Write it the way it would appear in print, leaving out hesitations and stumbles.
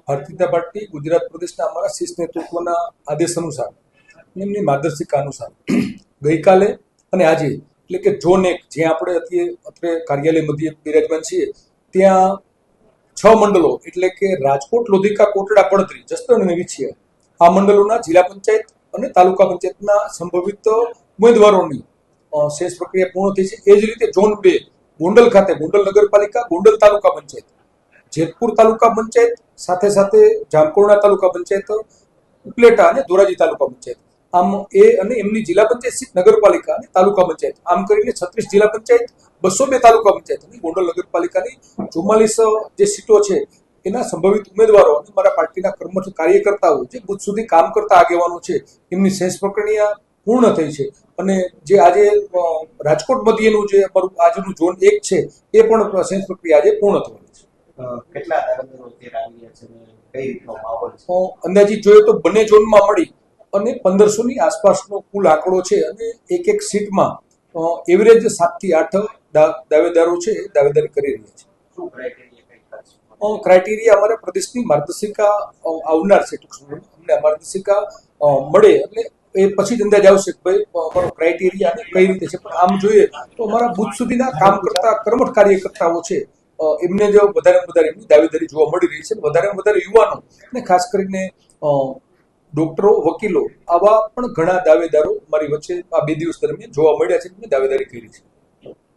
Bharatiya Janata party Gujarat પ્રદેશના અમારા શીર્ષ નેતૃત્વના આદેશ અનુસાર એમની માર્ગદર્શિકા અનુસાર ગઈકાલે અને આજે એટલે કે ઝોન 1 જ્યાં આપણે અત્રે કાર્યાલય મધ્યે બિરાજમાન છીએ ત્યાં 6 મંડળો એટલે કે રાજકોટ, લોધિકા, કોટડા, પડતરી, જસદણ અને વિછિયા આ મંડળોના જિલ્લા પંચાયત અને તાલુકા પંચાયતના સંભવિત ઉમેદવારોની શેષ પ્રક્રિયા પૂર્ણ થઈ છે. એ જ રીતે ઝોન 2 ગોંડલ ખાતે ગોંડલ નગરપાલિકા, ગોંડલ તાલુકા પંચાયત, જેતપુર તાલુકા પંચાયત સાથે સાથે જામકુરણા તાલુકા પંચાયત, ઉપલેટા અને ધોરાજી તાલુકા પંચાયત આમ એ અને એમની જિલ્લા પંચાયત સીટ નગરપાલિકા અને તાલુકા પંચાયત આમ કરીને 36 જિલ્લા પંચાયત, 202 તાલુકા પંચાયત અને ગોંડલ નગરપાલિકાની 44 જે સીટો છે એના સંભવિત ઉમેદવારો અને મારા પાર્ટીના કર્મઠ કાર્યકર્તાઓ જે બુથ સુધી કામ કરતા આગેવાનો છે એમની શેષ પ્રક્રિયા પૂર્ણ થઈ છે. અને જે આજે રાજકોટ મધ્યનું જે અમારું આજનું ઝોન 1 છે એ પણ શેષ પ્રક્રિયા આજે પૂર્ણ થવાની છે. કેટલા દાવેદારો અત્યારે આવી રહ્યા છે અને કઈ રીતનો માહોલ છે? અંદાજિત જોઈએ તો બંને ઝોનમાં મળી અને 1500 ની આસપાસનો કુલ આંકડો છે અને એક સીટમાં એવરેજ 7 થી 8 દાવેદારો છે દાવેદારી કરી રહ્યા છે. શું ક્રાઇટેરિયા અમારા પ્રદેશની માર્ગદર્શિકા આવનાર છે. ટૂંક સમયમાં અમને માર્ગદર્શિકા મળે એટલે એ પછી જ અંદાજ આવશે કે ભાઈ અમારો ક્રાઇટેરિયા અને કઈ રીતે છે. પણ આમ જોઈએ તો અમારા બુથ સુધીના કામ કરતા કર્મઠ કાર્યકર્તાઓ છે એમને જો વધારે એમની દાવેદારી જોવા મળી રહી છે. વધારે યુવાનો અને ખાસ કરીને ડોક્ટરો, વકીલો આવા પણ ઘણા દાવેદારો મારી વચ્ચે આ 2 દિવસ દરમિયાન જોવા મળ્યા છે. એમની દાવેદારી કરી છે.